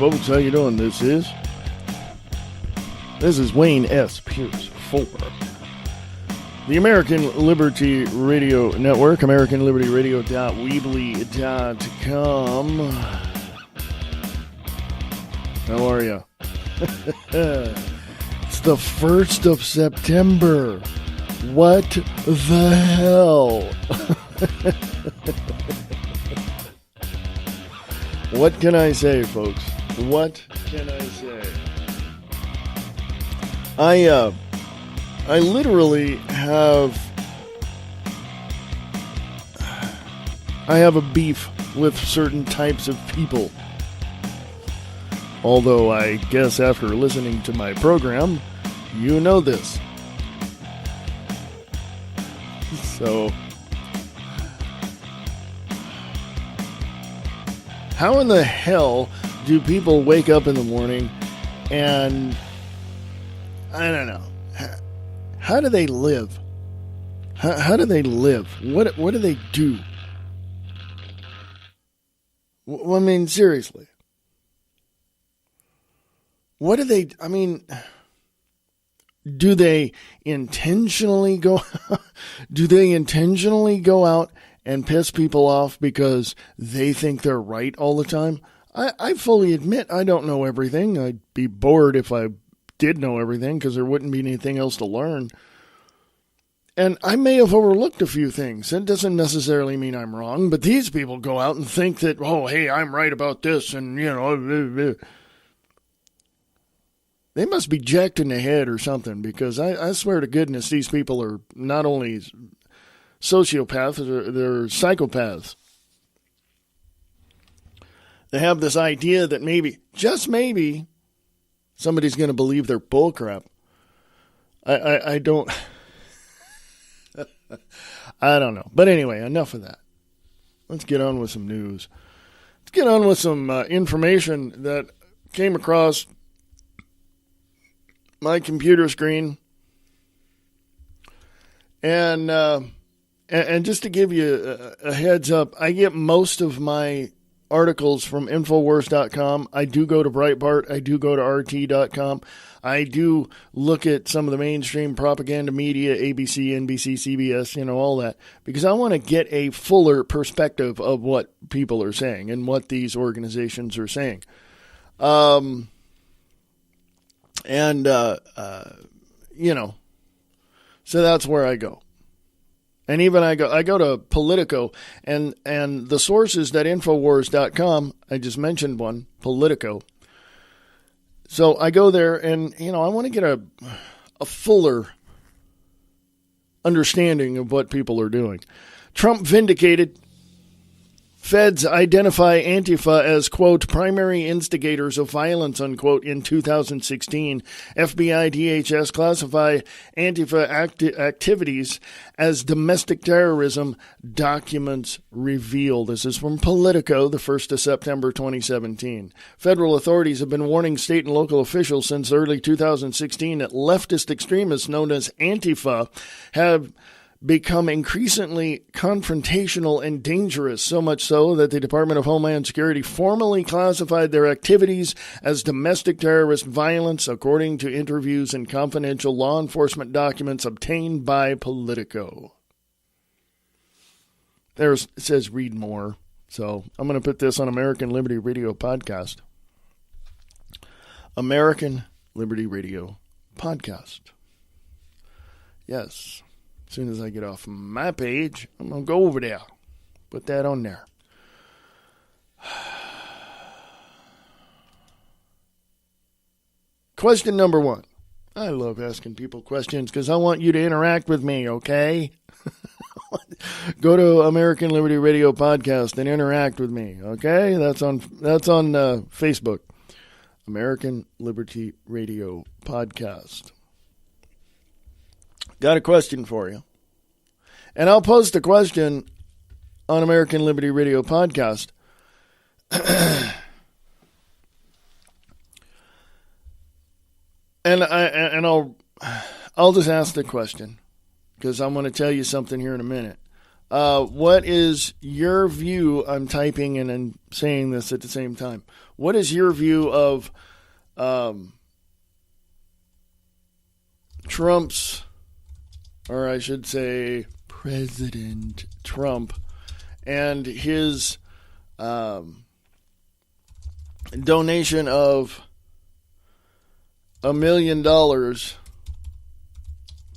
folks. How you doing? This is Wayne S. Pierce for the American Liberty Radio Network, AmericanLibertyRadio.weebly.com. How are you? It's the 1st of September. What the hell? What can I say, folks? What can I say? I literally have a beef with certain types of people. Although I guess after listening to my program, you know this. So, how in the hell do people wake up in the morning and, I don't know, how do they live? How do they live? What do they do? I mean, seriously. What do they, I mean, do they intentionally go out and piss people off because they think they're right all the time? I fully admit I don't know everything. I'd be bored if I did know everything because there wouldn't be anything else to learn. And I may have overlooked a few things. That doesn't necessarily mean I'm wrong, but these people go out and think that, oh, hey, I'm right about this, and, you know, they must be jacked in the head or something, because I swear to goodness these people are not only sociopaths, they're psychopaths. They have this idea that maybe, just maybe, somebody's going to believe their bullcrap. I don't... I don't know. But anyway, enough of that. Let's get on with some news. Let's get on with some information that came across my computer screen. And just to give you a heads up, I get most of my articles from Infowars.com. I do go to Breitbart. I do go to RT.com. I do look at some of the mainstream propaganda media, ABC, NBC, CBS, you know, all that, because I want to get a fuller perspective of what people are saying and what these organizations are saying. You know, so that's where I go. And even I go to Politico, and the sources that Infowars.com, I just mentioned one, Politico. So I go there and, you know, I want to get a fuller understanding of what people are doing. Trump vindicated. Feds identify Antifa as, quote, primary instigators of violence, unquote, in 2016. FBI DHS classify Antifa activities as domestic terrorism, documents reveal. This is from Politico, the 1st of September 2017. Federal authorities have been warning state and local officials since early 2016 that leftist extremists known as Antifa have become increasingly confrontational and dangerous, so much so that the Department of Homeland Security formally classified their activities as domestic terrorist violence, according to interviews and confidential law enforcement documents obtained by Politico. It says read more, so I'm going to put this on American Liberty Radio Podcast. American Liberty Radio Podcast. Yes. As soon as I get off my page, I'm going to go over there. Put that on there. Question number 1. I love asking people questions because I want you to interact with me, okay? Go to American Liberty Radio Podcast and interact with me, okay? That's on Facebook. American Liberty Radio Podcast. Got a question for you. And I'll post the question on American Liberty Radio Podcast. and I'll just ask the question, because I'm going to tell you something here in a minute. What is your view? I'm typing and saying this at the same time. What is your view of Trump's, or I should say President Trump, and his donation of $1 million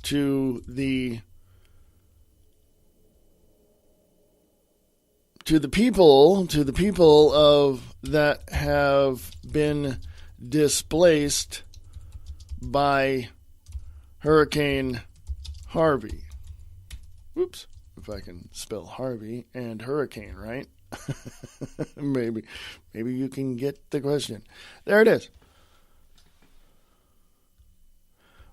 to the people of that have been displaced by Hurricane Harvey. Whoops, if I can spell Harvey and hurricane right. maybe you can get the question. There it is.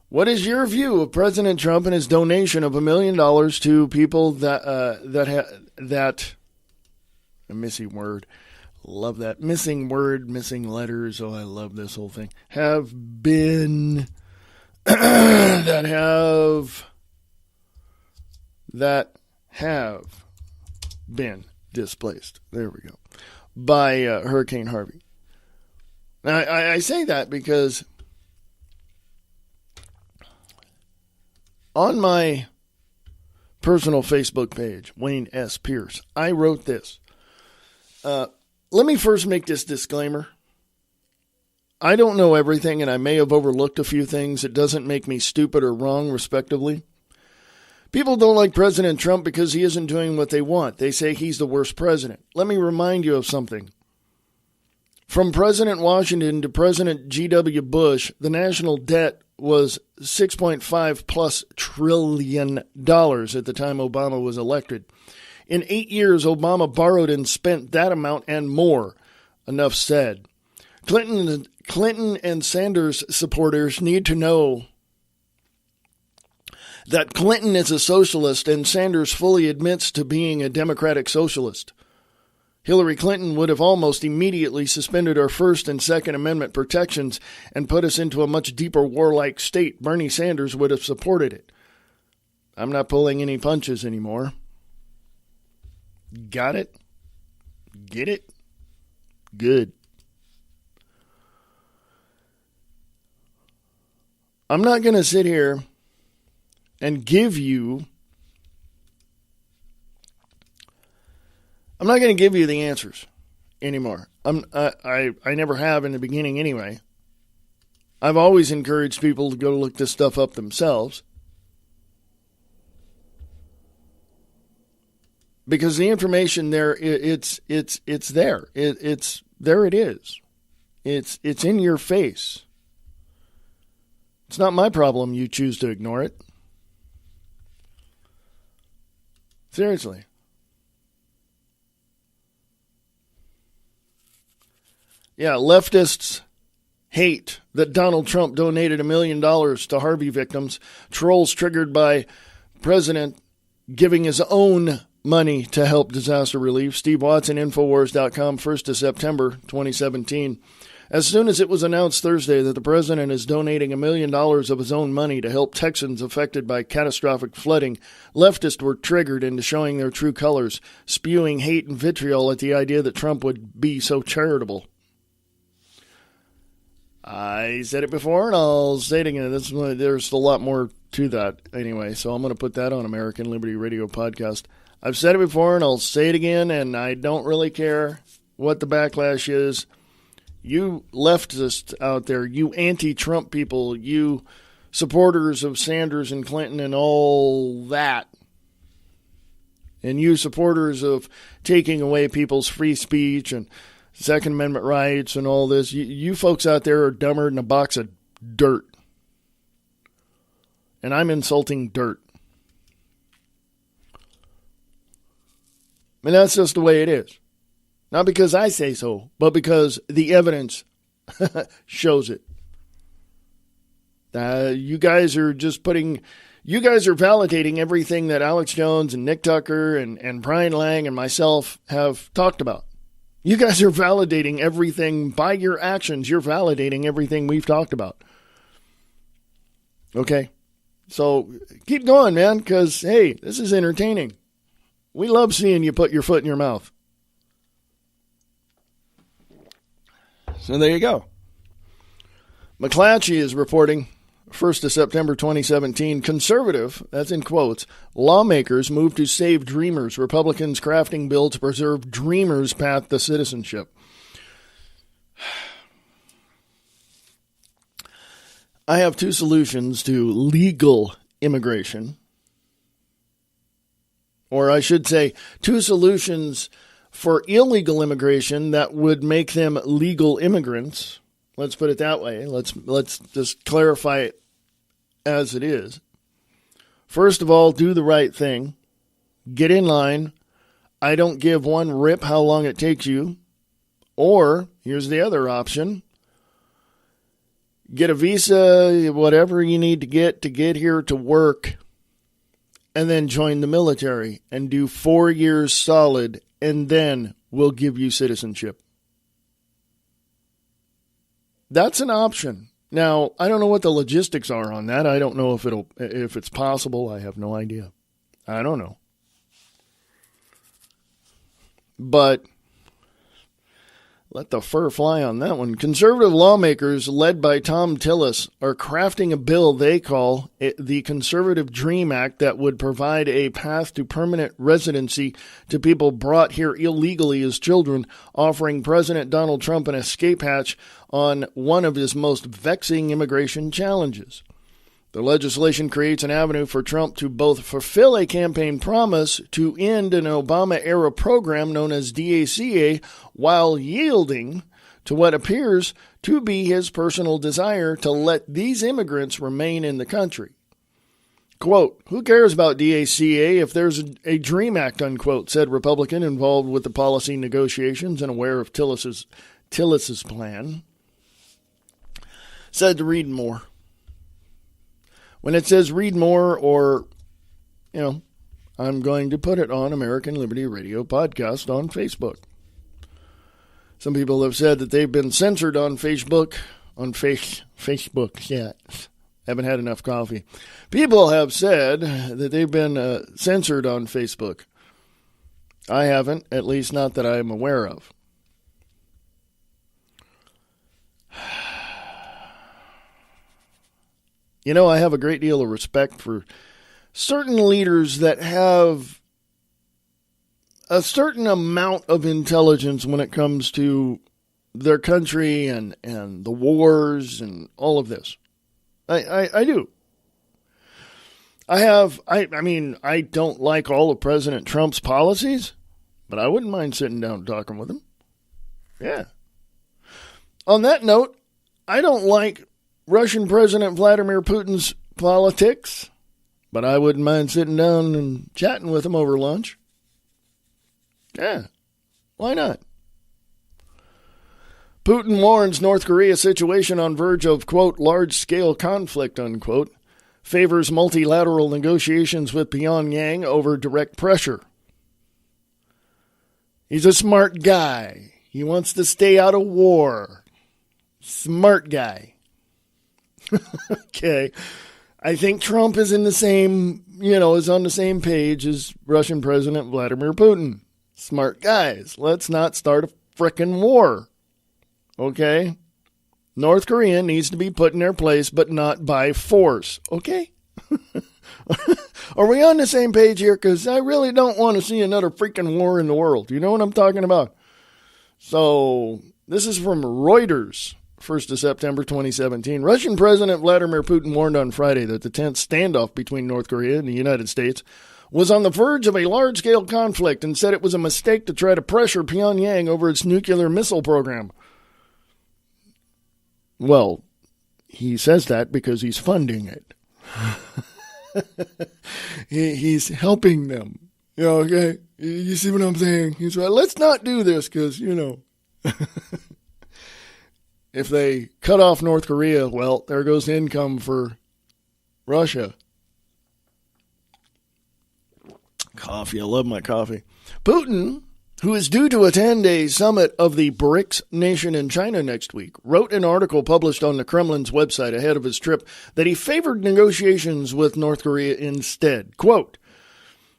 What is your view of President Trump and his donation of $1 million to people that a missing word, love that, missing word, missing letters, oh I love this whole thing, have been that have been displaced, there we go, by Hurricane Harvey. Now I say that because on my personal Facebook page, Wayne S. Pierce, I wrote this. Let me first make this disclaimer. I don't know everything, and I may have overlooked a few things. It doesn't make me stupid or wrong, respectively. People don't like President Trump because he isn't doing what they want. They say he's the worst president. Let me remind you of something. From President Washington to President G.W. Bush, the national debt was $6.5+ trillion at the time Obama was elected. In 8 years, Obama borrowed and spent that amount and more. Enough said. Clinton and Sanders supporters need to know that Clinton is a socialist and Sanders fully admits to being a democratic socialist. Hillary Clinton would have almost immediately suspended our First and Second Amendment protections and put us into a much deeper warlike state. Bernie Sanders would have supported it. I'm not pulling any punches anymore. Got it? Get it? Good. I'm not going to sit here and give you... I'm not going to give you the answers anymore. I never have in the beginning anyway. I've always encouraged people to go look this stuff up themselves. Because the information there, it's there. It's there. It is. It's in your face. It's not my problem. You choose to ignore it. Seriously. Yeah, leftists hate that Donald Trump donated $1 million to Harvey victims. Trolls triggered by President giving his own money to help disaster relief. Steve Watson, Infowars.com, 1st of September 2017. As soon as it was announced Thursday that the president is donating $1 million of his own money to help Texans affected by catastrophic flooding, leftists were triggered into showing their true colors, spewing hate and vitriol at the idea that Trump would be so charitable. I said it before, and I'll say it again. There's a lot more to that anyway, so I'm going to put that on American Liberty Radio Podcast. I've said it before, and I'll say it again, and I don't really care what the backlash is. You leftists out there, you anti-Trump people, you supporters of Sanders and Clinton and all that, and you supporters of taking away people's free speech and Second Amendment rights and all this, you folks out there are dumber than a box of dirt. And I'm insulting dirt. And that's just the way it is. Not because I say so, but because the evidence shows it. You guys are validating everything that Alex Jones and Nick Tucker and Brian Lang and myself have talked about. You guys are validating everything by your actions. You're validating everything we've talked about. Okay? So keep going, man, because, hey, this is entertaining. We love seeing you put your foot in your mouth. So there you go. McClatchy is reporting 1st of September 2017, conservative, that's in quotes, lawmakers move to save Dreamers. Republicans crafting bill to preserve Dreamers' path to citizenship. I have two solutions to legal immigration. Or I should say, two solutions for illegal immigration that would make them legal immigrants. Let's put it that way. Let's just clarify it as it is. First of all, do the right thing. Get in line. I don't give one rip how long it takes you. Or, here's the other option. Get a visa, whatever you need to get here to work, and then join the military and do 4 years solid, and then we'll give you citizenship. That's an option. Now, I don't know what the logistics are on that. I don't know if it's possible. I have no idea. I don't know. But let the fur fly on that one. Conservative lawmakers, led by Tom Tillis, are crafting a bill they call the Conservative Dream Act that would provide a path to permanent residency to people brought here illegally as children, offering President Donald Trump an escape hatch on one of his most vexing immigration challenges. The legislation creates an avenue for Trump to both fulfill a campaign promise to end an Obama-era program known as DACA while yielding to what appears to be his personal desire to let these immigrants remain in the country. Quote, who cares about DACA if there's a DREAM Act, unquote, said Republican involved with the policy negotiations and aware of Tillis's plan. Said to read more. When it says read more or, I'm going to put it on American Liberty Radio podcast on Facebook. Some people have said that they've been censored on Facebook. Facebook, yeah. Haven't had enough coffee. People have said that they've been censored on Facebook. I haven't, at least not that I'm aware of. I have a great deal of respect for certain leaders that have a certain amount of intelligence when it comes to their country and the wars and all of this. I do. I don't like all of President Trump's policies, but I wouldn't mind sitting down and talking with him. Yeah. On that note, I don't like Russian President Vladimir Putin's politics, but I wouldn't mind sitting down and chatting with him over lunch. Yeah, why not? Putin warns North Korea situation on verge of, quote, large-scale conflict, unquote, favors multilateral negotiations with Pyongyang over direct pressure. He's a smart guy. He wants to stay out of war. Smart guy. Okay. I think Trump is in the same, is on the same page as Russian President Vladimir Putin. Smart guys. Let's not start a frickin' war. Okay? North Korea needs to be put in their place, but not by force. Okay? Are we on the same page here? Because I really don't want to see another freaking war in the world. You know what I'm talking about? So, this is from Reuters. 1st of September 2017, Russian President Vladimir Putin warned on Friday that the tense standoff between North Korea and the United States was on the verge of a large-scale conflict and said it was a mistake to try to pressure Pyongyang over its nuclear missile program. Well, he says that because he's funding it. He's helping them. Okay? You see what I'm saying? He's like, let's not do this because, if they cut off North Korea, well, there goes income for Russia. Coffee. I love my coffee. Putin, who is due to attend a summit of the BRICS nation in China next week, wrote an article published on the Kremlin's website ahead of his trip that he favored negotiations with North Korea instead. Quote,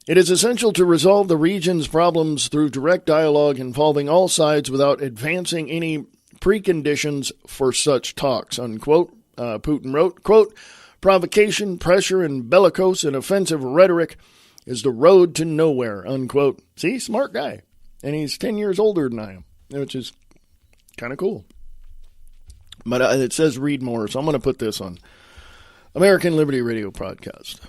It is essential to resolve the region's problems through direct dialogue involving all sides without advancing any preconditions for such talks, unquote. Putin wrote, quote, provocation, pressure, and bellicose and offensive rhetoric is the road to nowhere, unquote. See, smart guy. And he's 10 years older than I am, which is kind of cool. But it says read more, so I'm going to put this on American Liberty Radio podcast.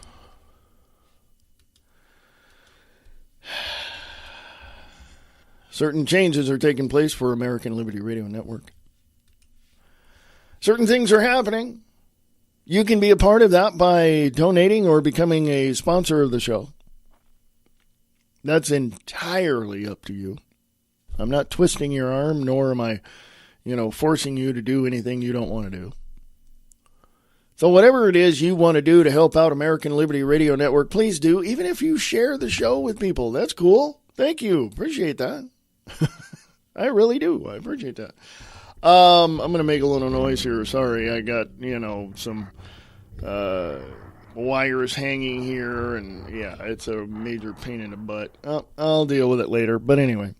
Certain changes are taking place for American Liberty Radio Network. Certain things are happening. You can be a part of that by donating or becoming a sponsor of the show. That's entirely up to you. I'm not twisting your arm, nor am I, forcing you to do anything you don't want to do. So whatever it is you want to do to help out American Liberty Radio Network, please do. Even if you share the show with people, that's cool. Thank you. Appreciate that. I really do. I appreciate that. I'm going to make a little noise here. Sorry, I got, some wires hanging here, and yeah, it's a major pain in the butt. I'll deal with it later, but anyway.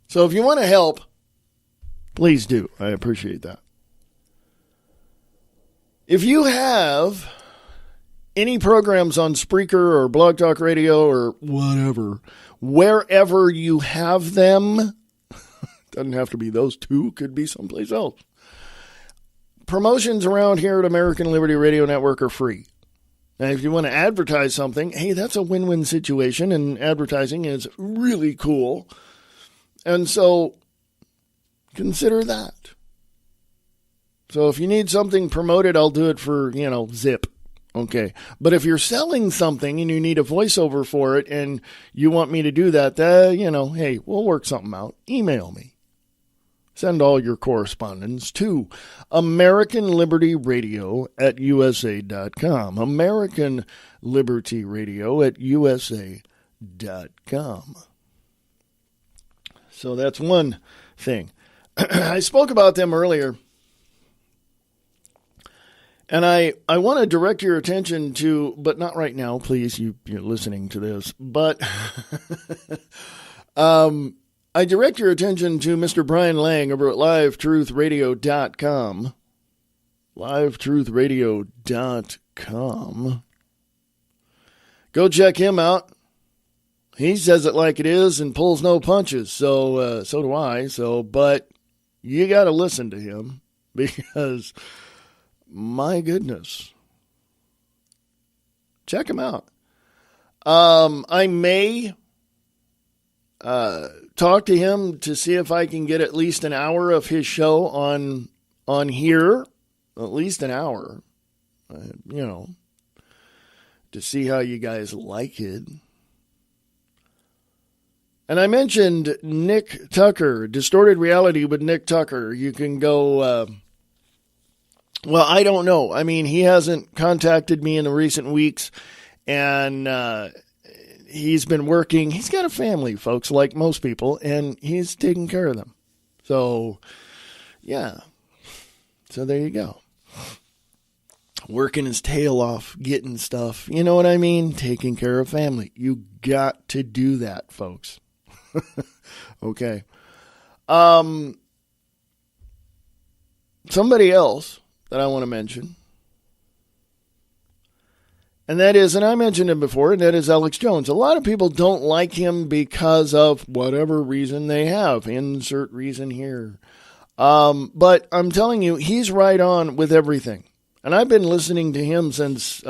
So if you want to help, please do. I appreciate that. If you have any programs on Spreaker or Blog Talk Radio or whatever, wherever you have them, doesn't have to be those two, could be someplace else. Promotions around here at American Liberty Radio Network are free. And if you want to advertise something, hey, that's a win-win situation, and advertising is really cool. And so consider that. So if you need something promoted, I'll do it for, zip. Okay. But if you're selling something and you need a voiceover for it and you want me to do that, hey, we'll work something out. Email me. Send all your correspondence to AmericanLibertyRadio@USA.com. AmericanLibertyRadio@USA.com. So that's one thing. I spoke about them earlier. And I want to direct your attention to, but not right now, please, you're listening to this, but I direct your attention to Mr. Brian Lang over at livetruthradio.com. livetruthradio.com. Go check him out. He says it like it is and pulls no punches, so do I. But you got to listen to him because, my goodness, check him out. I may talk to him to see if I can get at least an hour of his show on here, at least an hour, to see how you guys like it. And I mentioned Nick Tucker, Distorted Reality with Nick Tucker. You can go, well, I don't know. I mean, he hasn't contacted me in the recent weeks, and he's been working. He's got a family, folks, like most people, and he's taking care of them. So, yeah. So there you go. Working his tail off, getting stuff. You know what I mean? Taking care of family. You got to do that, folks. Okay. Somebody else that I want to mention, and that is, and I mentioned him before, and that is Alex Jones. A lot of people don't like him because of whatever reason they have. Insert reason here. But I'm telling you, he's right on with everything. And I've been listening to him since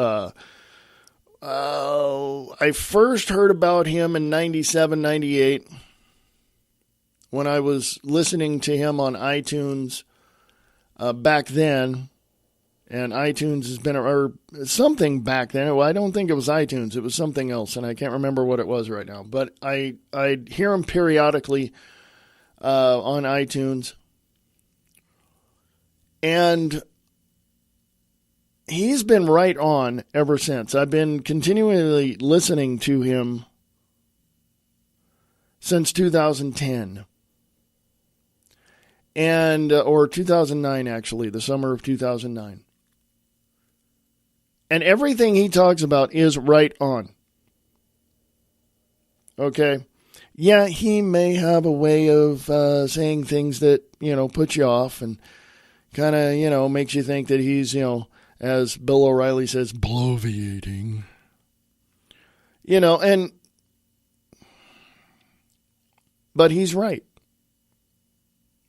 I first heard about him in 97, 98 when I was listening to him on iTunes back then. And iTunes has been, or something back then. Well, I don't think it was iTunes. It was something else, and I can't remember what it was right now. But I'd hear him periodically on iTunes. And he's been right on ever since. I've been continually listening to him since 2010. Or 2009, actually, the summer of 2009. And everything he talks about is right on. Okay? Yeah, he may have a way of saying things that, put you off and kind of, makes you think that he's, as Bill O'Reilly says, bloviating. But he's right.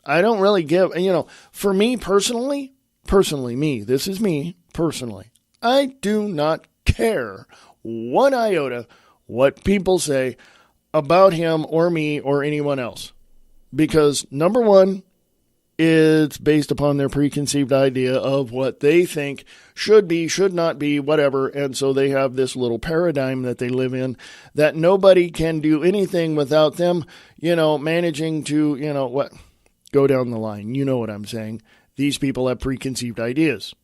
I don't really give, for me personally, this is me personally, I do not care one iota what people say about him or me or anyone else. Because number one, it's based upon their preconceived idea of what they think should be, should not be, whatever. And so they have this little paradigm that they live in that nobody can do anything without them, managing to, go down the line. You know what I'm saying. These people have preconceived ideas.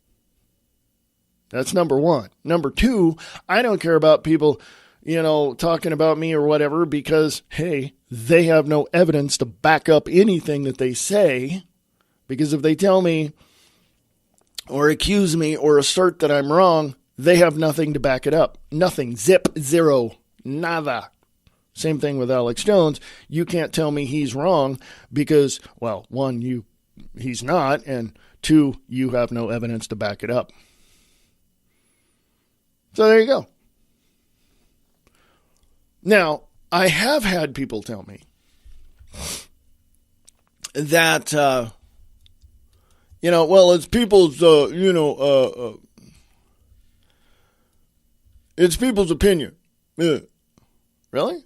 That's number one. Number two, I don't care about people, talking about me or whatever because, hey, they have no evidence to back up anything that they say. Because if they tell me or accuse me or assert that I'm wrong, they have nothing to back it up. Nothing. Zip. Zero. Nada. Same thing with Alex Jones. You can't tell me he's wrong because, well, one, he's not, and two, you have no evidence to back it up. So there you go. Now, I have had people tell me that, it's people's, it's people's opinion. Yeah. Really?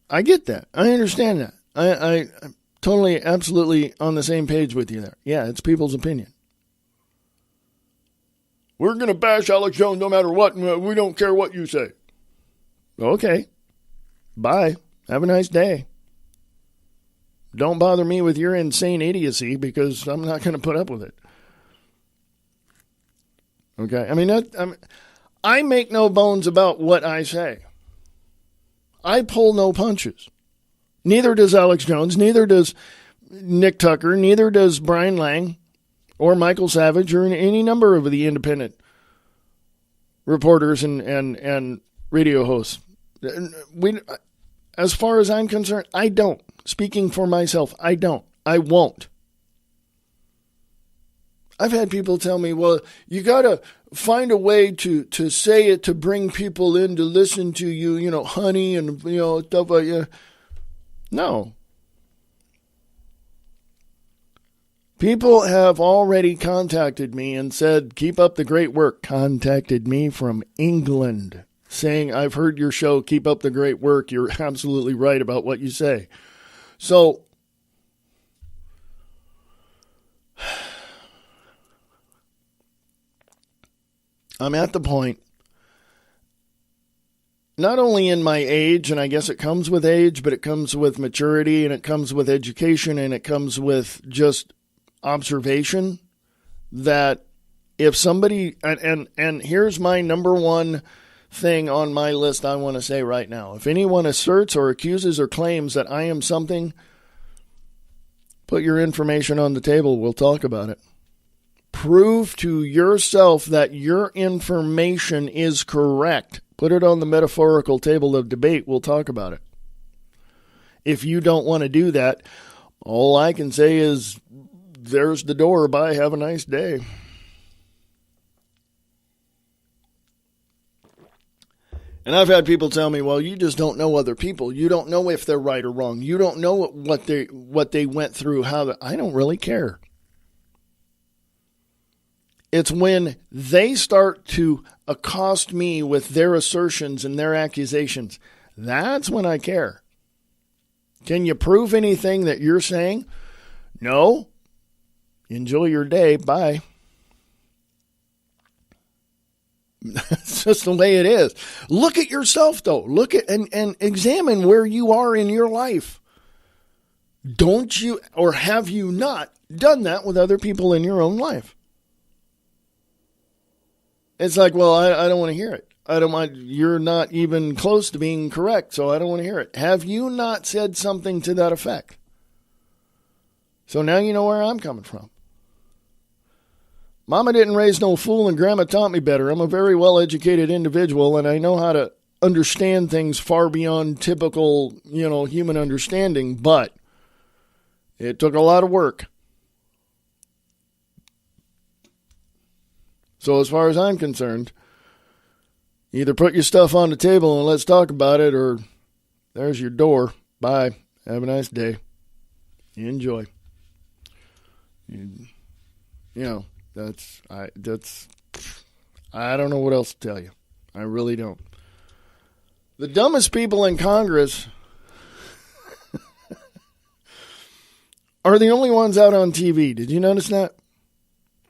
I get that. I understand that. I'm totally, absolutely on the same page with you there. Yeah, it's people's opinion. We're going to bash Alex Jones no matter what. We don't care what you say. Okay. Bye. Have a nice day. Don't bother me with your insane idiocy because I'm not going to put up with it. Okay? I make no bones about what I say. I pull no punches. Neither does Alex Jones. Neither does Nick Tucker. Neither does Brian Lang or Michael Savage or any number of the independent reporters and radio hosts. As far as I'm concerned, I don't. Speaking for myself, I don't. I won't. I've had people tell me, well, you got to find a way to say it to bring people in to listen to you, honey, and, stuff like that. No. People have already contacted me and said, keep up the great work. Contacted me from England saying, I've heard your show, keep up the great work. You're absolutely right about what you say. So, I'm at the point, not only in my age, and I guess it comes with age, but it comes with maturity, and it comes with education, and it comes with just observation, that if somebody, and here's my number one thing on my list I want to say right now. If anyone asserts or accuses or claims that I am something, put your information on the table. We'll talk about it. Prove to yourself that your information is correct. Put it on the metaphorical table of debate. We'll talk about it. If you don't want to do that, all I can say is, there's the door. Bye. Have a nice day. And I've had people tell me, well, you just don't know other people. You don't know if they're right or wrong. You don't know what they went through. I don't really care. It's when they start to accost me with their assertions and their accusations. That's when I care. Can you prove anything that you're saying? No. Enjoy your day. Bye. That's just the way it is. Look at yourself, though. Look at and examine where you are in your life. Don't you, or have you not done that with other people in your own life? It's like, well, I don't want to hear it. I don't want, you're not even close to being correct, so I don't want to hear it. Have you not said something to that effect? So now you know where I'm coming from. Mama didn't raise no fool and Grandma taught me better. I'm a very well-educated individual and I know how to understand things far beyond typical, human understanding, but it took a lot of work. So as far as I'm concerned, either put your stuff on the table and let's talk about it, or there's your door. Bye. Have a nice day. Enjoy. I don't know what else to tell you. I really don't. The dumbest people in Congress are the only ones out on TV. Did you notice that?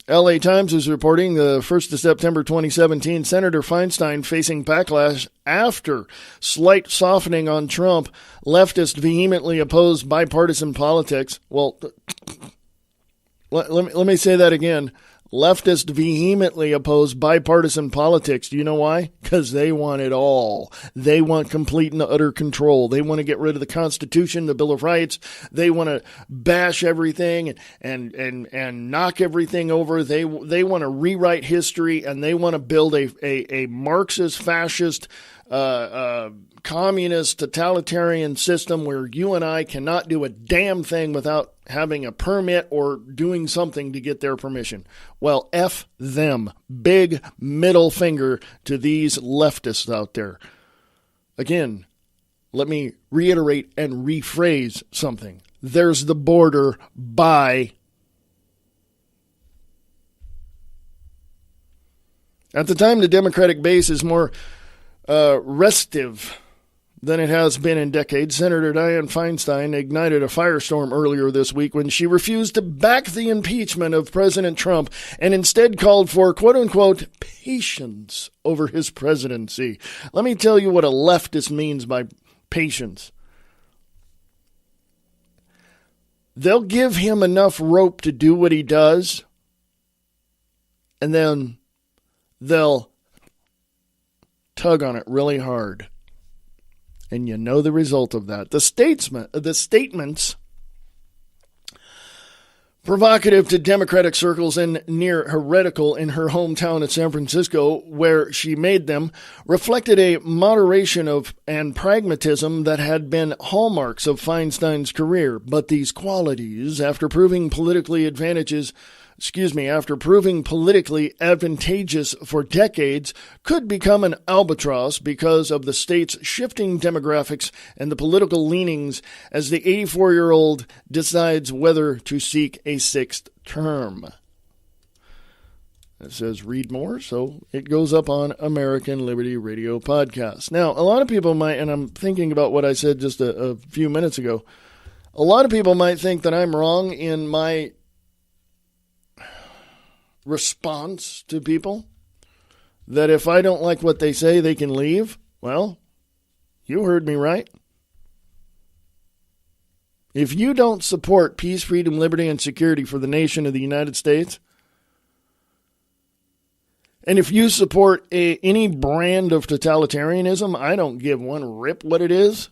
LA Times is reporting the 1st of September 2017, Senator Feinstein facing backlash after slight softening on Trump. Leftists vehemently opposed bipartisan politics. Well, let me say that again. Leftists vehemently oppose bipartisan politics. Do you know why? Because they want it all. They want complete and utter control. They want to get rid of the Constitution, the Bill of Rights. They want to bash everything and knock everything over. They want to rewrite history, and they want to build a Marxist, fascist, communist, totalitarian system where you and I cannot do a damn thing without having a permit or doing something to get their permission. Well, F them. Big middle finger to these leftists out there. Again, let me reiterate and rephrase something. There's the border. Bye. At the time, the Democratic base is more restive than it has been in decades. Senator Dianne Feinstein ignited a firestorm earlier this week when she refused to back the impeachment of President Trump and instead called for, quote-unquote, patience over his presidency. Let me tell you what a leftist means by patience. They'll give him enough rope to do what he does, and then they'll tug on it really hard. And you know the result of that. The statements provocative to Democratic circles and near heretical in her hometown of San Francisco, where she made them, reflected a moderation of and pragmatism that had been hallmarks of Feinstein's career. But these qualities, after proving politically advantageous for decades, could become an albatross because of the state's shifting demographics and the political leanings as the 84-year-old decides whether to seek a sixth term. It says read more, so it goes up on American Liberty Radio Podcast. Now, a lot of people might, and I'm thinking about what I said just a few minutes ago, a lot of people might think that I'm wrong in my response to people, that if I don't like what they say, they can leave. Well, you heard me right. If you don't support peace, freedom, liberty, and security for the nation of the United States, and if you support any brand of totalitarianism, I don't give one rip what it is.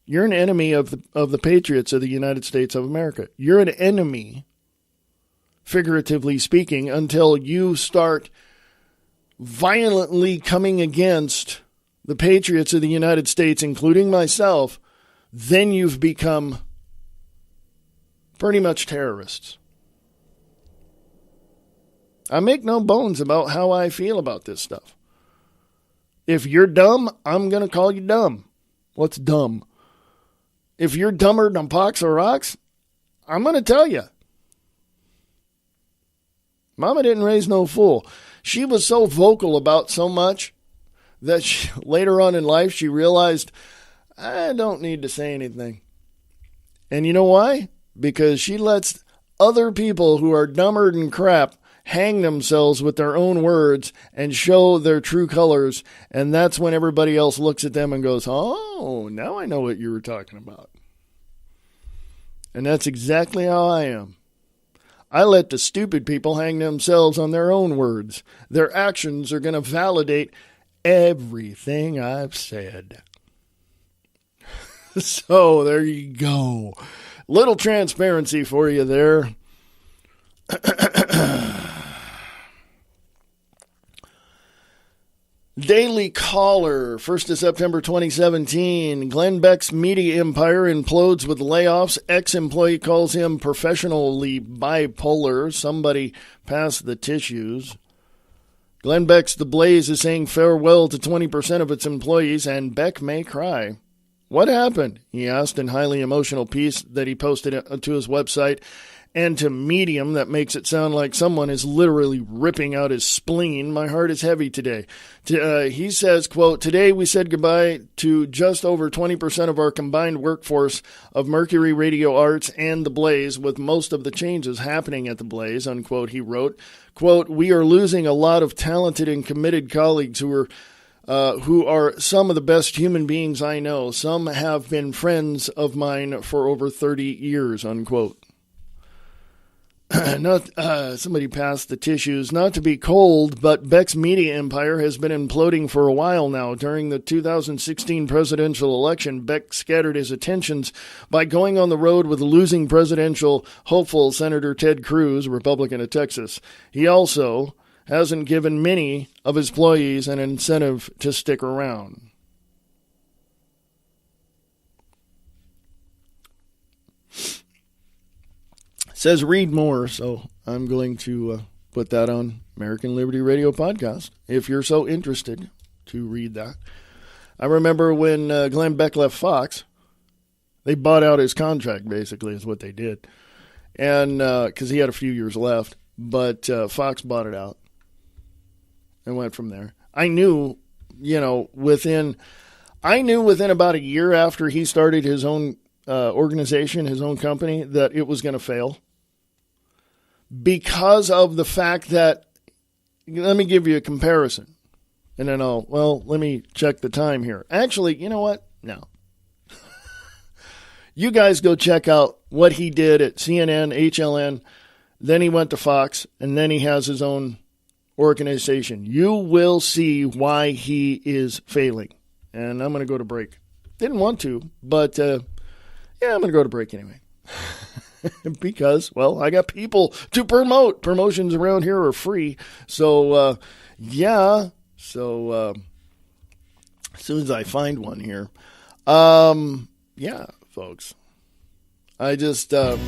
You're an enemy of the patriots of the United States of America. You're an enemy, figuratively speaking, until you start violently coming against the patriots of the United States, including myself. Then you've become pretty much terrorists. I make no bones about how I feel about this stuff. If you're dumb, I'm going to call you dumb. What's dumb? If you're dumber than pox or rocks, I'm going to tell you. Mama didn't raise no fool. She was so vocal about so much that later on in life she realized, I don't need to say anything. And you know why? Because she lets other people who are dumber than crap hang themselves with their own words and show their true colors. And that's when everybody else looks at them and goes, oh, now I know what you were talking about. And that's exactly how I am. I let the stupid people hang themselves on their own words. Their actions are going to validate everything I've said. So there you go. Little transparency for you there. Daily Caller, 1st of September 2017. Glenn Beck's media empire implodes with layoffs. Ex-employee calls him professionally bipolar. Somebody pass the tissues. Glenn Beck's The Blaze is saying farewell to 20% of its employees, and Beck may cry. What happened? He asked in highly emotional piece that he posted to his website and to Medium that makes it sound like someone is literally ripping out his spleen. My heart is heavy today. He says, quote, today we said goodbye to just over 20% of our combined workforce of Mercury Radio Arts and The Blaze, with most of the changes happening at The Blaze, unquote, he wrote. Quote, we are losing a lot of talented and committed colleagues who are some of the best human beings I know. Some have been friends of mine for over 30 years, unquote. Somebody passed the tissues. Not to be cold, but Beck's media empire has been imploding for a while now. During the 2016 presidential election, Beck scattered his attentions by going on the road with losing presidential hopeful Senator Ted Cruz, Republican of Texas. He also hasn't given many of his employees an incentive to stick around. Says read more, so I'm going to put that on American Liberty Radio podcast, if you're so interested to read that. I remember when Glenn Beck left Fox, they bought out his contract, basically, is what they did. And because he had a few years left, but Fox bought it out and went from there. I knew within about a year after he started his own organization, his own company, that it was going to fail. Because of the fact that, let me give you a comparison. And then let me check the time here. Actually, you know what? No. You guys go check out what he did at CNN, HLN. Then he went to Fox, and then he has his own organization. You will see why he is failing. And I'm going to go to break. Didn't want to, but I'm going to go to break anyway. Because, I got people to promote. Promotions around here are free. So, as soon as I find one here. Folks. I just, there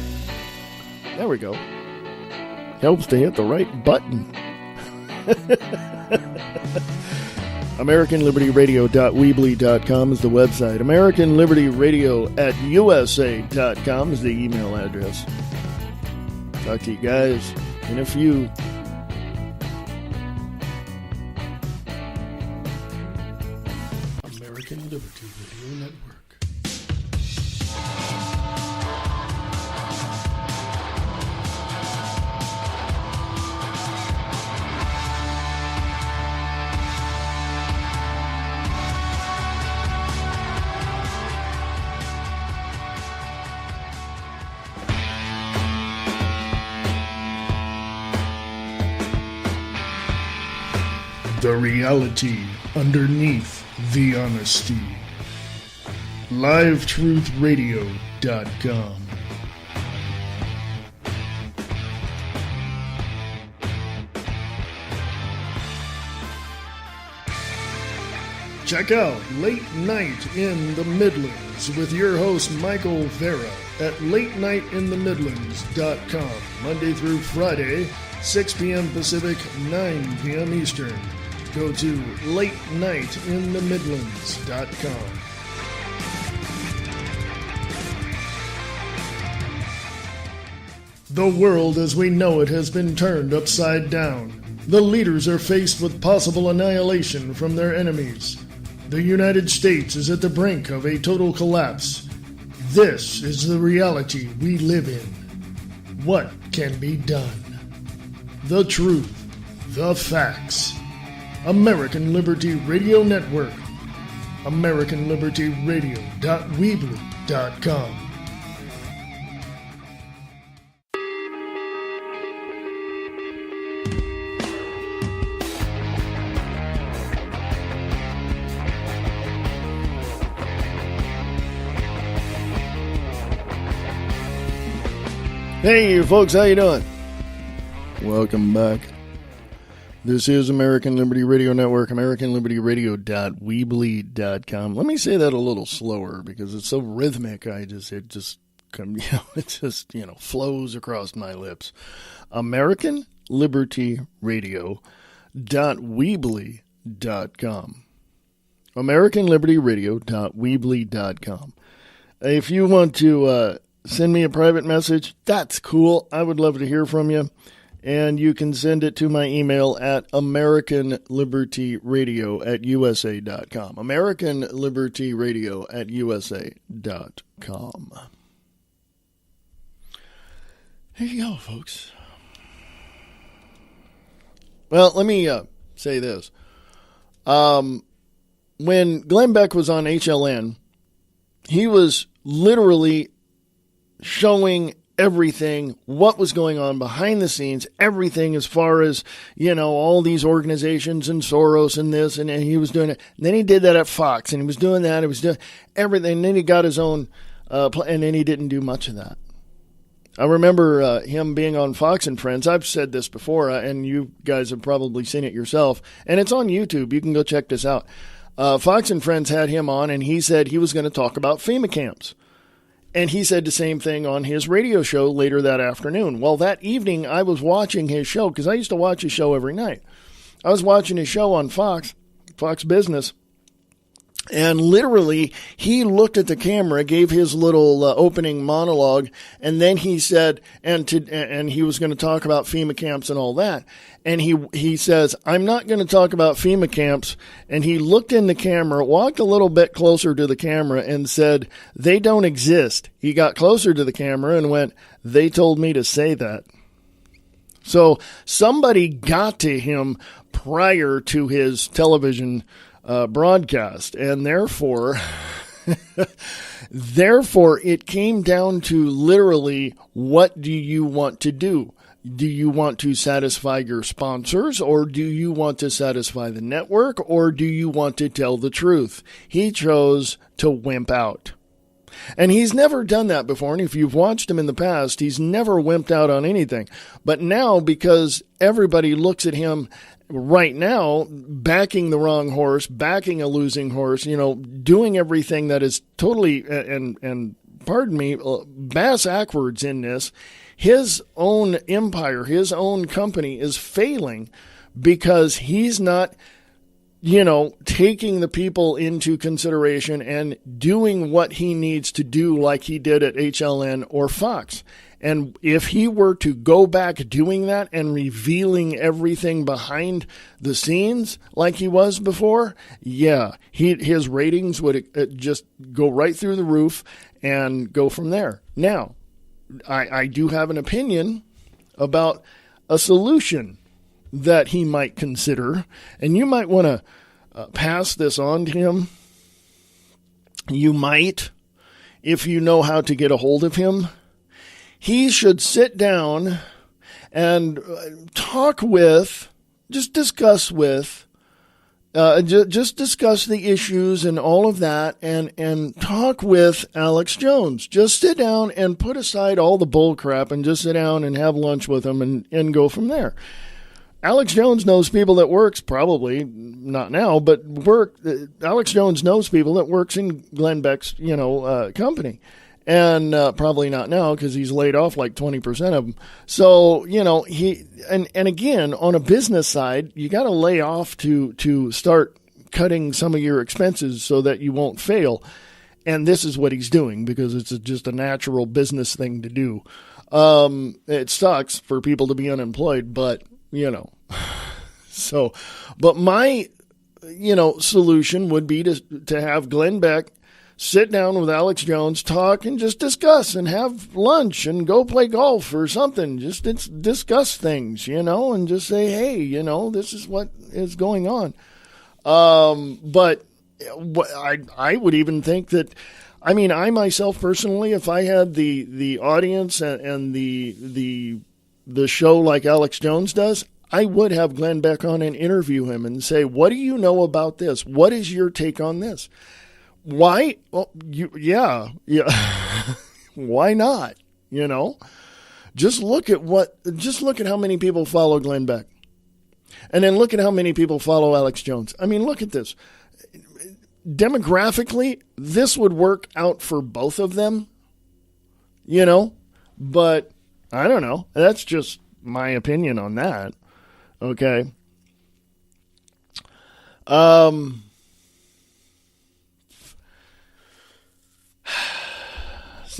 we go. Helps to hit the right button. AmericanLibertyRadio.weebly.com is the website. AmericanLibertyRadio@USA.com is the email address. Talk to you guys in a few. American Liberty Radio Network. The reality underneath the honesty. LiveTruthRadio.com. Check out Late Night in the Midlands with your host Michael Vera at LateNightInTheMidlands.com. Monday through Friday, 6 p.m. Pacific, 9 p.m. Eastern. Go to LateNightInTheMidlands.com. The world as we know it has been turned upside down. The leaders are faced with possible annihilation from their enemies. The United States is at the brink of a total collapse. This is the reality we live in. What can be done? The truth. The facts. American Liberty Radio Network. AmericanLibertyRadio.weebly.com. Hey, folks, how you doing? Welcome back. This is American Liberty Radio Network, AmericanLibertyRadio.weebly.com. Let me say that a little slower because it's so rhythmic. it just flows across my lips. AmericanLibertyRadio.weebly.com. AmericanLibertyRadio.weebly.com. If you want to send me a private message, that's cool. I would love to hear from you. And you can send it to my email at AmericanLibertyRadio@USA.com. AmericanLibertyRadio@USA.com. There you go, folks. Well, let me say this. When Glenn Beck was on HLN, he was literally showing everything, what was going on behind the scenes, everything as far as, all these organizations and Soros and this, and he was doing it. And then he did that at Fox, and he was doing that. He was doing everything. And then he got his own, and then he didn't do much of that. I remember him being on Fox and Friends. I've said this before, and you guys have probably seen it yourself. And it's on YouTube. You can go check this out. Fox and Friends had him on, and he said he was going to talk about FEMA camps. And he said the same thing on his radio show later that afternoon. Well, that evening, I was watching his show, because I used to watch his show every night. I was watching his show on Fox Business, and literally, he looked at the camera, gave his little opening monologue, and then he said, and he was going to talk about FEMA camps and all that. And he says, I'm not going to talk about FEMA camps. And he looked in the camera, walked a little bit closer to the camera, and said, they don't exist. He got closer to the camera and went, they told me to say that. So somebody got to him prior to his television broadcast, and therefore it came down to literally, what do you want to do? Do you want to satisfy your sponsors, or do you want to satisfy the network, or do you want to tell the truth? He chose to wimp out. And he's never done that before, and if you've watched him in the past, he's never wimped out on anything. But now, because everybody looks at him right now, backing the wrong horse, backing a losing horse, doing everything that is totally, and pardon me, bass backwards in this, his own empire, his own company is failing because he's not, taking the people into consideration and doing what he needs to do like he did at HLN or Fox. And if he were to go back doing that and revealing everything behind the scenes like he was before, his ratings would just go right through the roof and go from there. Now, I do have an opinion about a solution that he might consider, and you might want to pass this on to him. You might, if you know how to get a hold of him. He should sit down and discuss the issues and all of that, and talk with Alex Jones. Just sit down and put aside all the bull crap and just sit down and have lunch with him and go from there. Alex Jones knows people that works, probably not now, but Alex Jones knows people that works in Glenn Beck's, company. And probably not now because he's laid off like 20% of them. So, and again, on a business side, you got to lay off to start cutting some of your expenses so that you won't fail. And this is what he's doing because it's just a natural business thing to do. It sucks for people to be unemployed, but, so, but my, solution would be to have Glenn Beck sit down with Alex Jones, talk, and just discuss and have lunch and go play golf or something. Just discuss things, and just say, hey, this is what is going on. But I would even think that, I myself personally, if I had the audience and the show like Alex Jones does, I would have Glenn Beck on and interview him and say, what do you know about this? What is your take on this? Why? Well, yeah. Why not? Just look at how many people follow Glenn Beck. And then look at how many people follow Alex Jones. I mean, look at this. Demographically, this would work out for both of them, but I don't know. That's just my opinion on that. Okay. So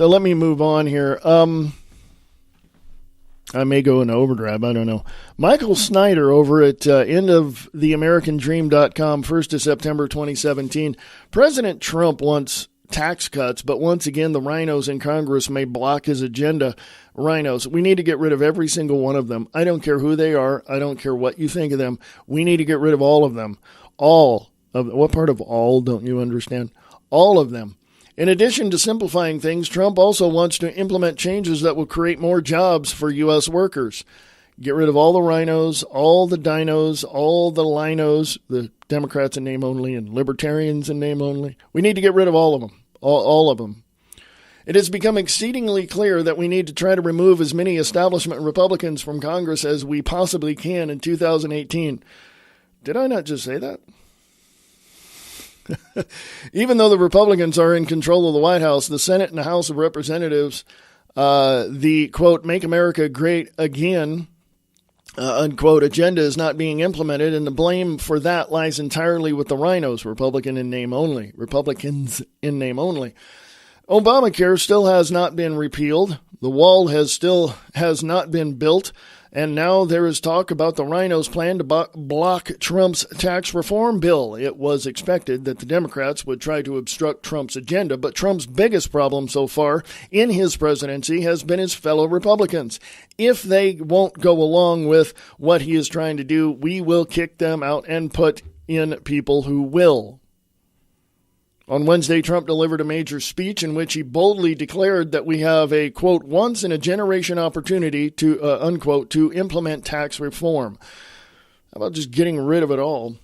let me move on here. I may go into overdrive. I don't know. Michael Snyder over at endoftheamericandream.com, 1st of September 2017. President Trump wants tax cuts, but once again, the rhinos in Congress may block his agenda. Rhinos, we need to get rid of every single one of them. I don't care who they are. I don't care what you think of them. We need to get rid of all of them. All of what part of all don't you understand? All of them. In addition to simplifying things, Trump also wants to implement changes that will create more jobs for U.S. workers. Get rid of all the rhinos, all the dinos, all the linos, the Democrats in name only and libertarians in name only. We need to get rid of all of them, all of them. It has become exceedingly clear that we need to try to remove as many establishment Republicans from Congress as we possibly can in 2018. Did I not just say that? Even though the Republicans are in control of the White House, the Senate and the House of Representatives, the, quote, Make America Great Again, unquote, agenda is not being implemented, and the blame for that lies entirely with the rhinos, Republicans in name only. Obamacare still has not been repealed. The wall has not been built. And now there is talk about the rhinos' plan to block Trump's tax reform bill. It was expected that the Democrats would try to obstruct Trump's agenda, but Trump's biggest problem so far in his presidency has been his fellow Republicans. If they won't go along with what he is trying to do, we will kick them out and put in people who will. On Wednesday, Trump delivered a major speech in which he boldly declared that we have a, quote, once-in-a-generation opportunity to, unquote, to implement tax reform. How about just getting rid of it all?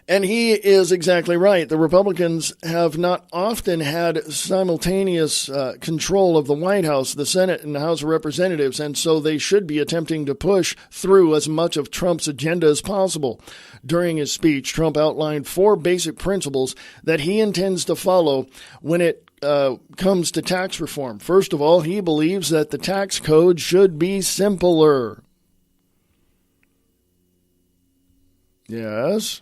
And he is exactly right. The Republicans have not often had simultaneous control of the White House, the Senate, and the House of Representatives, and so they should be attempting to push through as much of Trump's agenda as possible. During his speech, Trump outlined 4 basic principles that he intends to follow when it comes to tax reform. First of all, he believes that the tax code should be simpler. Yes,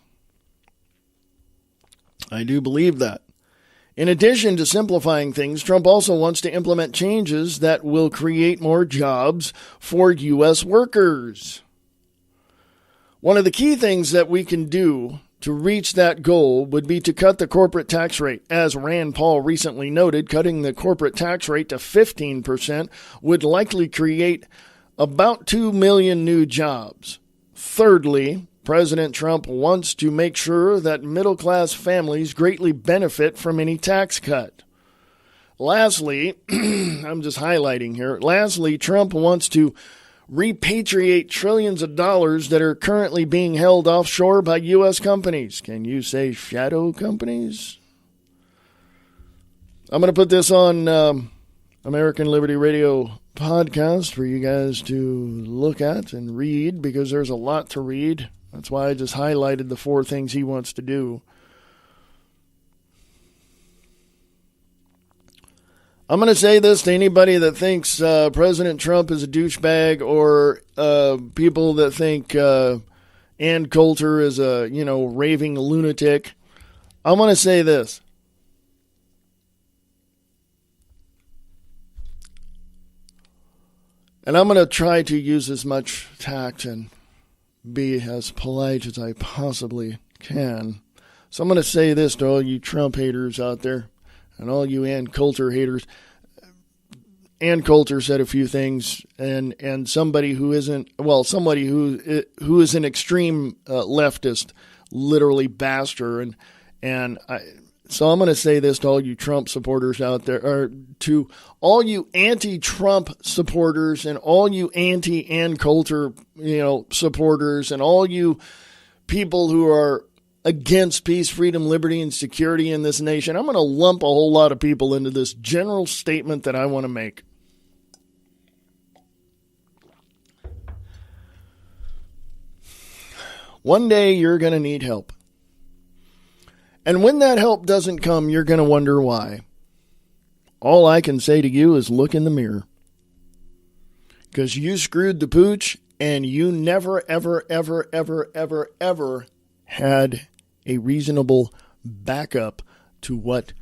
I do believe that. In addition to simplifying things, Trump also wants to implement changes that will create more jobs for U.S. workers. One of the key things that we can do to reach that goal would be to cut the corporate tax rate. As Rand Paul recently noted, cutting the corporate tax rate to 15% would likely create about 2 million new jobs. Thirdly, President Trump wants to make sure that middle-class families greatly benefit from any tax cut. Lastly, I'm just highlighting here. Lastly, Trump wants to repatriate trillions of dollars that are currently being held offshore by U.S. companies. Can you say shadow companies? I'm going to put this on American Liberty Radio podcast for you guys to look at and read, because there's a lot to read. That's why I just highlighted the 4 things he wants to do. I'm going to say this to anybody that thinks President Trump is a douchebag, or people that think Ann Coulter is a, raving lunatic. I'm going to say this. And I'm going to try to use as much tact and be as polite as I possibly can. So I'm going to say this to all you Trump haters out there and all you Ann Coulter haters. Ann Coulter said a few things, and somebody who is an extreme leftist literally bashed her, so I'm going to say this to all you Trump supporters out there, or to all you anti-Trump supporters and all you anti-Ann Coulter, supporters, and all you people who are against peace, freedom, liberty, and security in this nation. I'm going to lump a whole lot of people into this general statement that I want to make. One day you're going to need help. And when that help doesn't come, you're going to wonder why. All I can say to you is look in the mirror. Because you screwed the pooch and you never, ever, ever, ever, ever, ever had a reasonable backup to what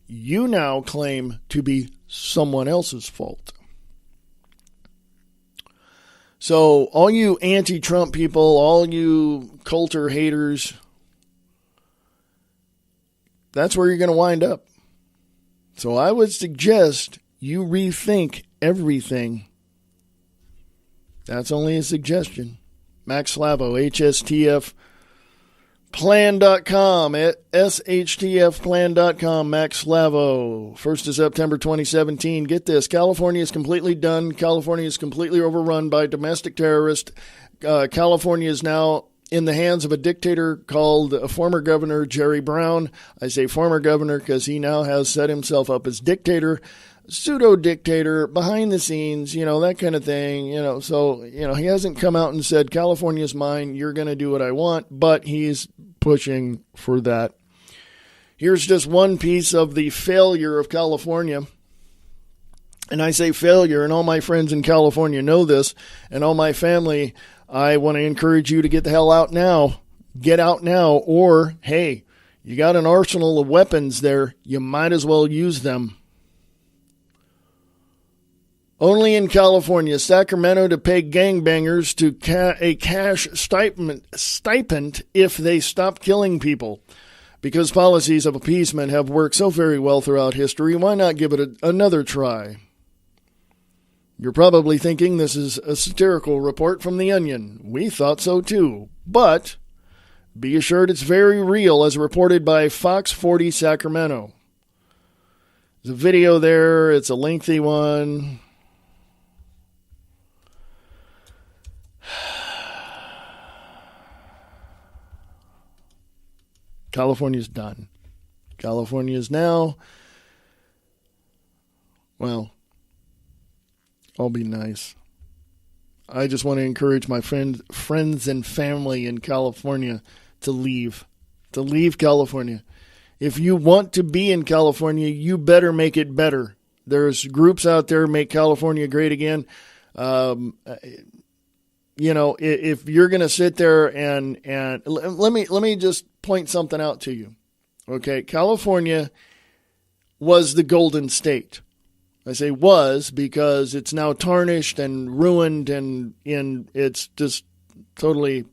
you now claim to be someone else's fault. So all you anti-Trump people, all you Coulter haters, that's where you're going to wind up. So I would suggest you rethink everything. That's only a suggestion. Max Slavo, HSTFplan.com, at SHTFplan.com, Max Slavo. 1st of September 2017. Get this. California is completely done. California is completely overrun by domestic terrorists. California is now in the hands of a dictator called former Governor Jerry Brown. I say former governor because he now has set himself up as dictator, pseudo-dictator, behind the scenes, that kind of thing. So, he hasn't come out and said, California's mine, you're going to do what I want, but he's pushing for that. Here's just one piece of the failure of California. And I say failure, and all my friends in California know this, and all my family, I want to encourage you to get the hell out now. Get out now, or, hey, you got an arsenal of weapons there. You might as well use them. Only in California, Sacramento to pay gangbangers to a cash stipend if they stop killing people. Because policies of appeasement have worked so very well throughout history, why not give it another try? You're probably thinking this is a satirical report from The Onion. We thought so too. But be assured it's very real, as reported by Fox 40 Sacramento. There's a video there. It's a lengthy one. California's done. California is now, well, I'll be nice. I just want to encourage my friends and family in California to leave California. If you want to be in California, you better make it better. There's groups out there, Make California Great Again. If you're going to sit there and let me just point something out to you. Okay, California was the Golden State. I say was because it's now tarnished and ruined, and it's just totally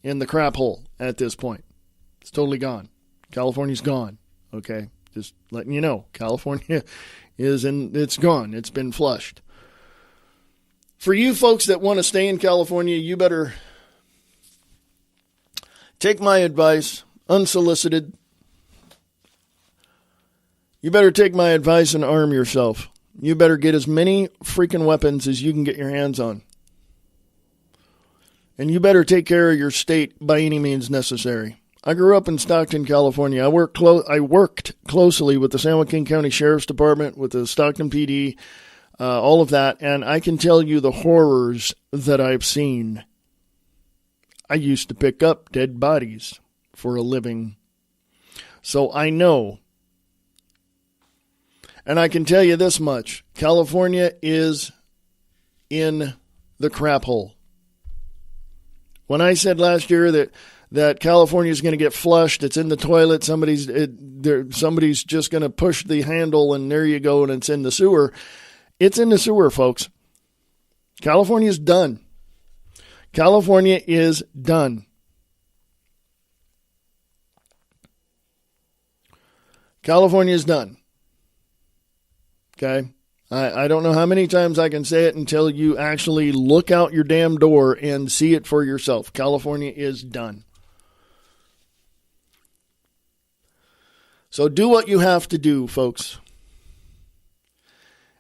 in the crap hole at this point. It's totally gone. California's gone. Okay, just letting you know, California it's gone. It's been flushed. For you folks that want to stay in California, you better take my advice, unsolicited. You better take my advice and arm yourself. You better get as many freaking weapons as you can get your hands on. And you better take care of your state by any means necessary. I grew up in Stockton, California. I worked closely with the San Joaquin County Sheriff's Department, with the Stockton PD, all of that, and I can tell you the horrors that I've seen. I used to pick up dead bodies for a living, so I know. And I can tell you this much. California is in the crap hole. When I said last year that California is going to get flushed, it's in the toilet, somebody's just going to push the handle and there you go and it's in the sewer. It's in the sewer, folks. California's done. California is done. California's done. Okay? I don't know how many times I can say it until you actually look out your damn door and see it for yourself. California is done. So do what you have to do, folks.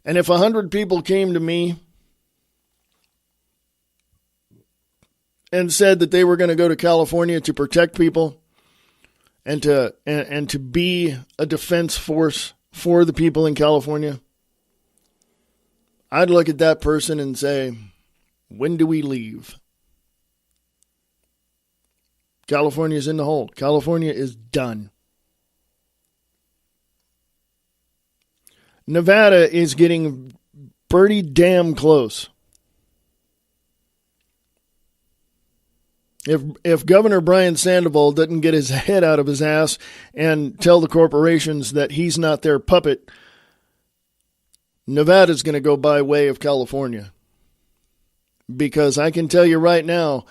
And if 100 people came to me and said that they were going to go to California to protect people and to be a defense force for the people in California, I'd look at that person and say, when do we leave? California's in the hole. California is done. Nevada is getting pretty damn close. If Governor Brian Sandoval doesn't get his head out of his ass and tell the corporations that he's not their puppet, Nevada's going to go by way of California. Because I can tell you right now,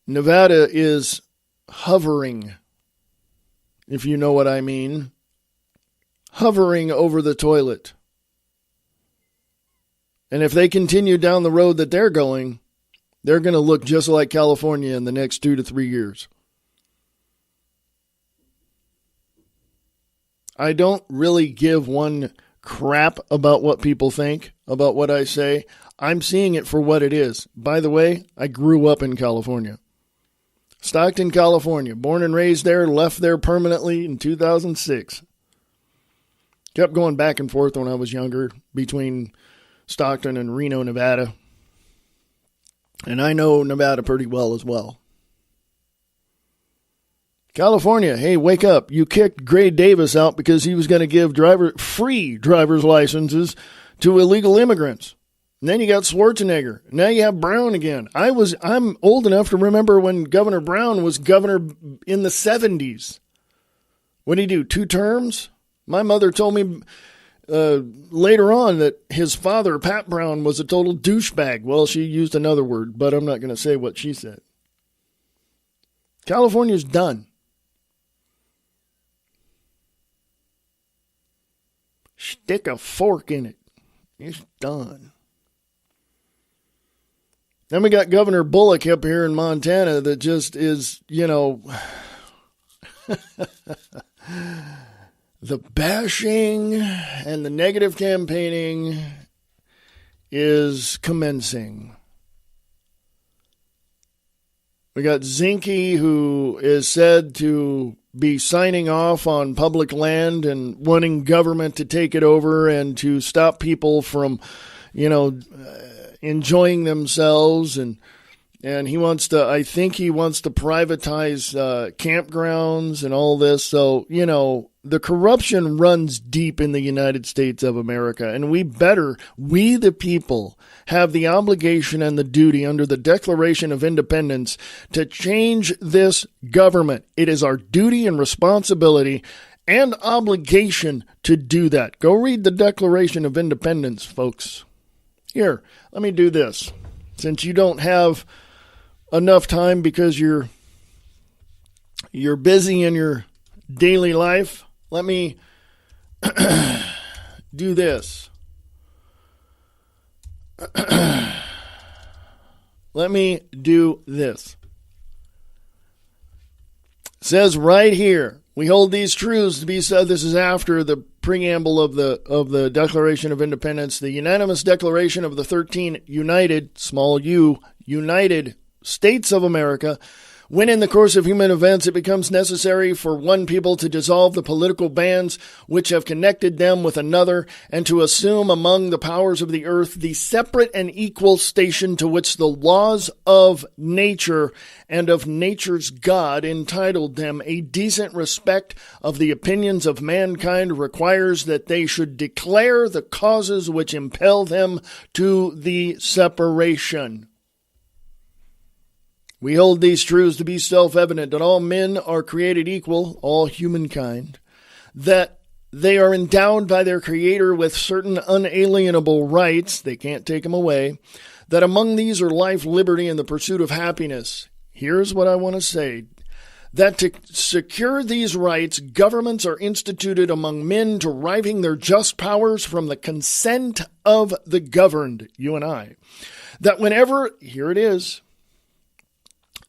Nevada is hovering, if you know what I mean, hovering over the toilet. And if they continue down the road that they're going, they're going to look just like California in the next 2 to 3 years. I don't really give one crap about what people think, about what I say. I'm seeing it for what it is. By the way, I grew up in California. Stockton, California. Born and raised there, left there permanently in 2006. Kept going back and forth when I was younger between Stockton and Reno, Nevada. And I know Nevada pretty well as well. California, hey, wake up. You kicked Gray Davis out because he was going to give free driver's licenses to illegal immigrants. And then you got Schwarzenegger. Now you have Brown again. I'm old enough to remember when Governor Brown was governor in the 70s. What did he do, 2 terms? My mother told me later on that his father, Pat Brown, was a total douchebag. Well, she used another word, but I'm not going to say what she said. California's done. Stick a fork in it. It's done. Then we got Governor Bullock up here in Montana that just is, the bashing and the negative campaigning is commencing. We got Zinke, who is said to be signing off on public land and wanting government to take it over and to stop people from, enjoying themselves. And he wants to, I think he wants to privatize campgrounds and all this. So, the corruption runs deep in the United States of America. And we the people, have the obligation and the duty under the Declaration of Independence to change this government. It is our duty and responsibility and obligation to do that. Go read the Declaration of Independence, folks. Here, let me do this. Since you don't have enough time because you're busy in your daily life, let me do this. Let me do this. It says right here, we hold these truths to be so. This is after the preamble of the Declaration of Independence, the unanimous declaration of the 13 united, small u, United States of America. When in the course of human events it becomes necessary for one people to dissolve the political bands which have connected them with another, and to assume among the powers of the earth the separate and equal station to which the laws of nature and of nature's God entitled them, a decent respect of the opinions of mankind requires that they should declare the causes which impel them to the separation. We hold these truths to be self-evident, that all men are created equal, all humankind, that they are endowed by their Creator with certain unalienable rights, they can't take them away, that among these are life, liberty, and the pursuit of happiness. Here's what I want to say. That to secure these rights, governments are instituted among men deriving their just powers from the consent of the governed, you and I. That whenever, here it is,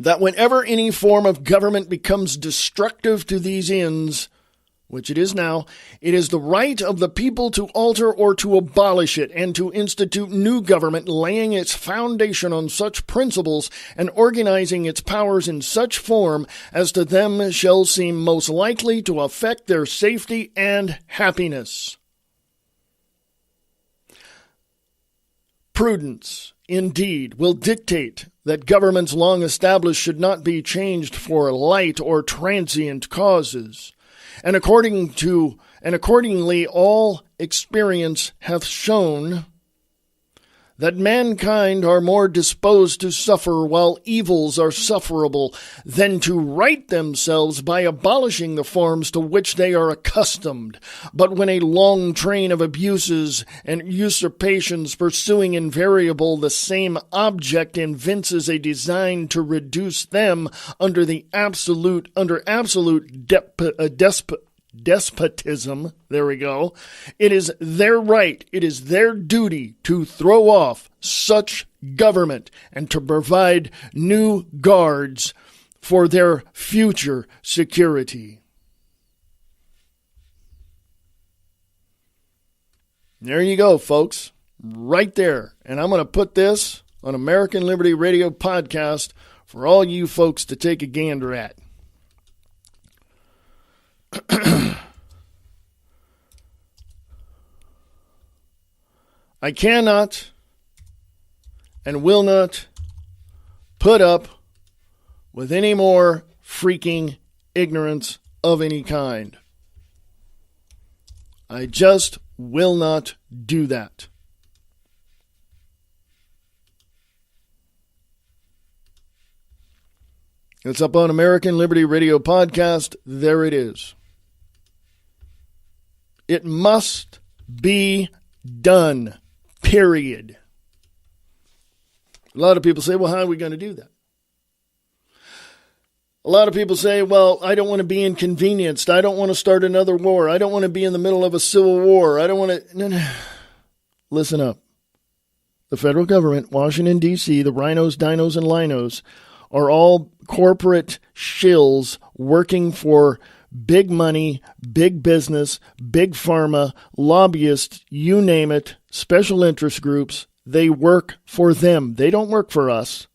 that whenever any form of government becomes destructive to these ends, which it is now, it is the right of the people to alter or to abolish it, and to institute new government, laying its foundation on such principles and organizing its powers in such form as to them shall seem most likely to affect their safety and happiness. Prudence. indeed, will dictate that governments long established should not be changed for light or transient causes. And accordingly all experience hath shown that mankind are more disposed to suffer while evils are sufferable than to right themselves by abolishing the forms to which they are accustomed. But when a long train of abuses and usurpations pursuing invariable the same object evinces a design to reduce them under absolute despotism, there we go, it is their right, it is their duty to throw off such government and to provide new guards for their future security. There you go, folks, right there. And I'm going to put this on American Liberty Radio podcast for all you folks to take a gander at. I cannot and will not put up with any more freaking ignorance of any kind. I just will not do that. It's up on American Liberty Radio podcast. There it is. It must be done. Period. A lot of people say, well, how are we going to do that? A lot of people say, well, I don't want to be inconvenienced. I don't want to start another war. I don't want to be in the middle of a civil war. I don't want to... No. Listen up. The federal government, Washington, D.C., the rhinos, dinos, and linos are all corporate shills working for big money, big business, big pharma, lobbyists, you name it, special interest groups. They work for them. They don't work for us.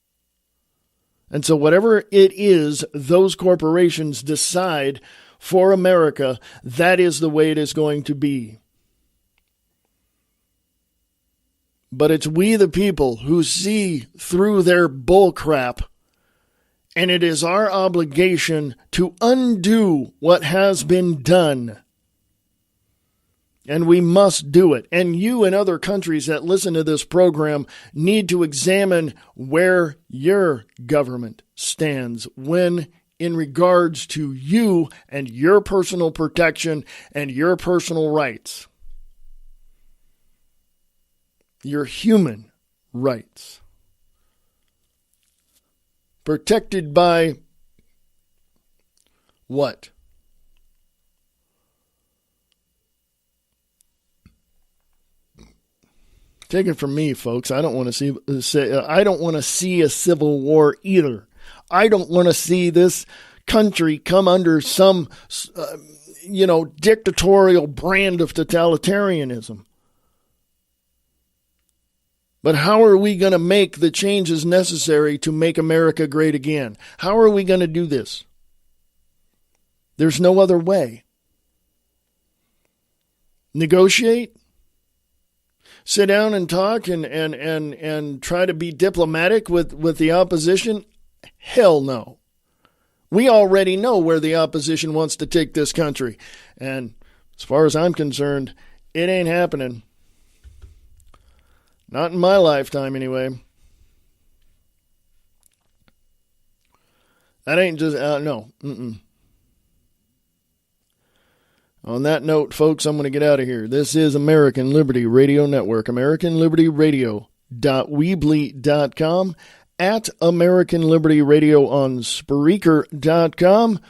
And so whatever it is those corporations decide for America, that is the way it is going to be. But it's we the people who see through their bullcrap. And it is our obligation to undo what has been done. And we must do it. And you and other countries that listen to this program need to examine where your government stands when in regards to you and your personal protection and your personal rights. Your human rights. Protected by what? Take it from me, folks. I don't want to see a civil war either. I don't want to see this country come under some, dictatorial brand of totalitarianism. But how are we going to make the changes necessary to make America great again? How are we going to do this? There's no other way. Negotiate? Sit down and talk and try to be diplomatic with the opposition? Hell no. We already know where the opposition wants to take this country. And as far as I'm concerned, it ain't happening. Not in my lifetime, anyway. That ain't just, no. Mm-mm. On that note, folks, I'm going to get out of here. This is American Liberty Radio Network, AmericanLibertyRadio.weebly.com, at American Liberty Radio on Spreaker.com,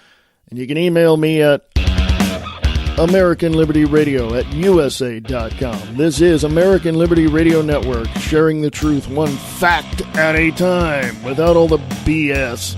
and you can email me at AmericanLibertyRadio@USA.com. This is American Liberty Radio Network, sharing the truth one fact at a time without all the BS.